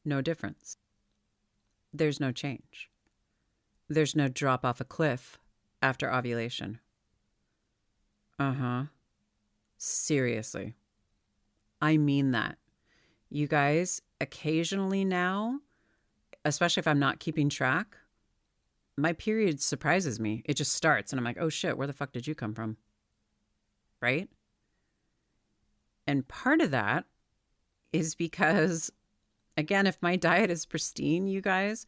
No difference. There's no change. There's no drop off a cliff after ovulation. Seriously. I mean that. You guys, occasionally now, especially if I'm not keeping track, my period surprises me. It just starts and I'm like, oh shit, where the fuck did you come from? Right? And part of that is because, again, if my diet is pristine, you guys,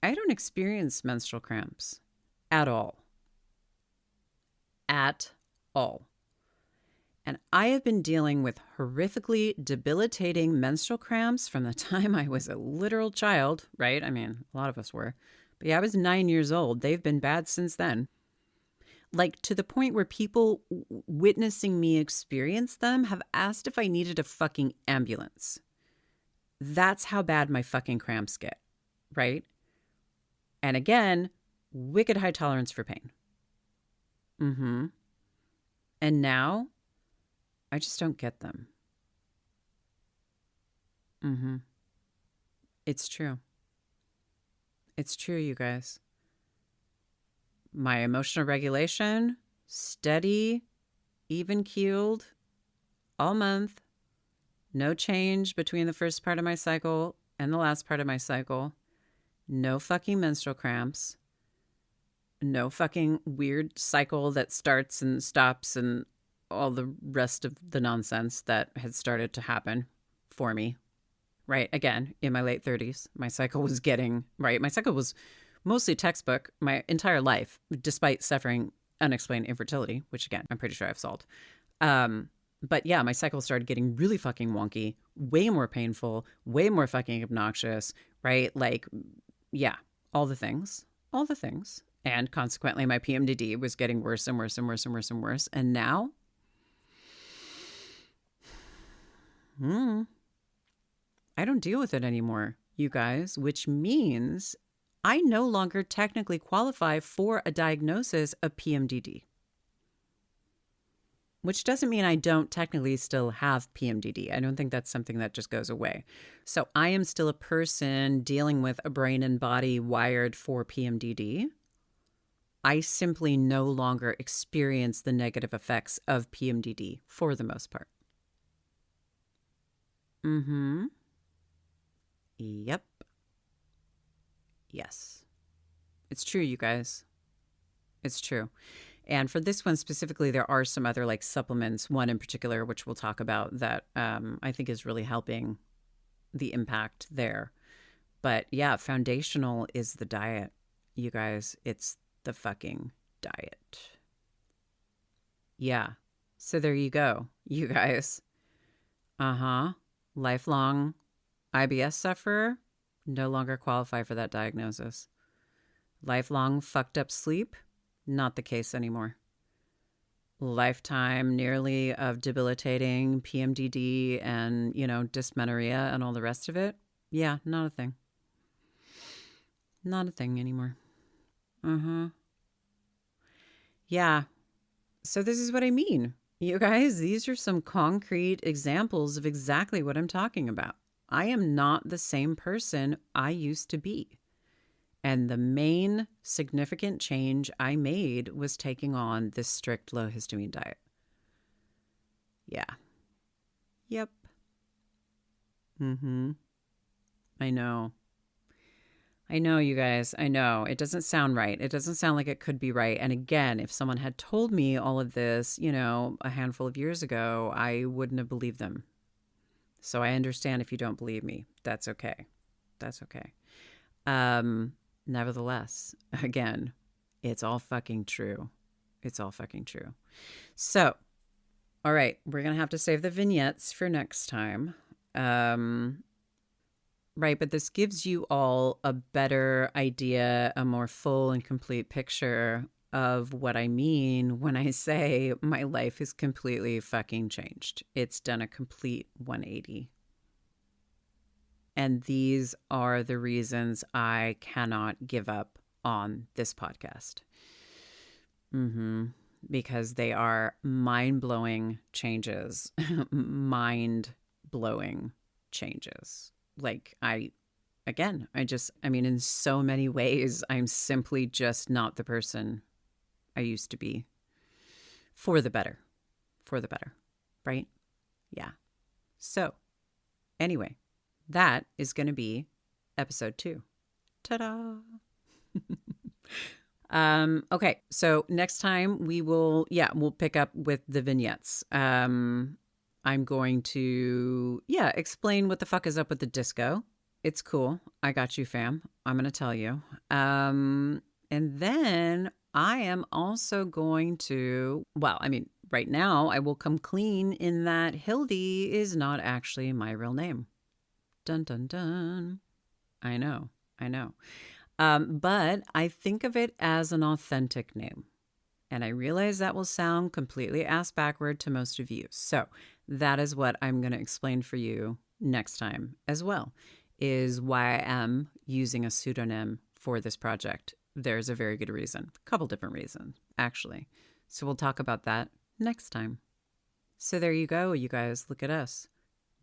I don't experience menstrual cramps at all. At all. And I have been dealing with horrifically debilitating menstrual cramps from the time I was a literal child, right? I mean, a lot of us were. But yeah, I was 9 years old. They've been bad since then. Like to the point where people witnessing me experience them have asked if I needed a fucking ambulance. That's how bad my fucking cramps get, right? And again, wicked high tolerance for pain. And now, I just don't get them. It's true. It's true, you guys. My emotional regulation, steady, even keeled, all month. No change between the first part of my cycle and the last part of my cycle. No fucking menstrual cramps. No fucking weird cycle that starts and stops and all the rest of the nonsense that had started to happen for me. Right. Again, in my late 30s, my cycle was my cycle was mostly textbook my entire life, despite suffering unexplained infertility, which again, I'm pretty sure I've solved. But yeah, my cycle started getting really fucking wonky, way more painful, way more fucking obnoxious, right? Like, yeah, all the things. And consequently, my PMDD was getting worse and worse and worse and worse and worse. And now, I don't deal with it anymore, you guys, which means I no longer technically qualify for a diagnosis of PMDD. Which doesn't mean I don't technically still have PMDD. I don't think that's something that just goes away. So I am still a person dealing with a brain and body wired for PMDD. I simply no longer experience the negative effects of PMDD for the most part. Yep. Yes. It's true, you guys. It's true. And for this one specifically, there are some other like supplements, one in particular, which we'll talk about that I think is really helping the impact there. But yeah, foundational is the diet, you guys. It's the fucking diet. Yeah. So there you go, you guys. Lifelong IBS sufferer, no longer qualify for that diagnosis. Lifelong fucked up sleep, not the case anymore. Lifetime nearly of debilitating PMDD and, dysmenorrhea and all the rest of it. Yeah, not a thing. Not a thing anymore. Yeah. So this is what I mean. You guys, these are some concrete examples of exactly what I'm talking about. I am not the same person I used to be. And the main significant change I made was taking on this strict low histamine diet. Yeah. Yep. I know. I know, you guys. I know. It doesn't sound right. It doesn't sound like it could be right. And again, if someone had told me all of this, a handful of years ago, I wouldn't have believed them. So I understand if you don't believe me. That's okay. That's okay. Nevertheless, again, it's all fucking true. It's all fucking true. So, all right, we're going to have to save the vignettes for next time. Right, but this gives you all a better idea, a more full and complete picture of what I mean when I say my life is completely fucking changed. It's done a complete 180. And these are the reasons I cannot give up on this podcast. because they are mind-blowing changes. Mind-blowing changes. Like I mean, in so many ways, I'm simply just not the person I used to be. For the better. For the better. Right? Yeah. So, anyway, that is going to be episode 2. Ta-da! Okay, so next time we'll pick up with the vignettes. I'm going to, explain what the fuck is up with the disco. It's cool. I got you, fam. I'm going to tell you. And then I am also going to, right now I will come clean in that Hildy is not actually my real name. Dun, dun, dun. I know. But I think of it as an authentic name. And I realize that will sound completely ass backward to most of you. So that is what I'm going to explain for you next time as well, is why I am using a pseudonym for this project. There's a very good reason. A couple different reasons, actually. So we'll talk about that next time. So there you go, you guys. Look at us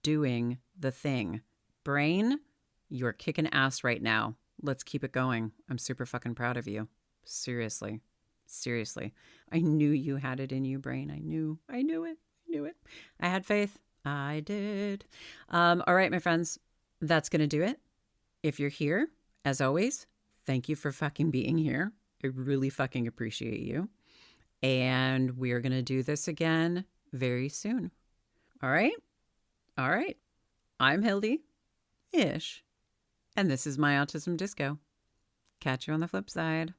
doing the thing. Brain, you're kicking ass right now. Let's keep it going. I'm super fucking proud of you. Seriously. I knew you had it in you, brain. I knew it. I had faith. I did. All right, my friends, that's going to do it. If you're here, as always, thank you for fucking being here. I really fucking appreciate you. And we're going to do this again very soon. All right. I'm Hildy-ish. And this is my Autism Disco. Catch you on the flip side.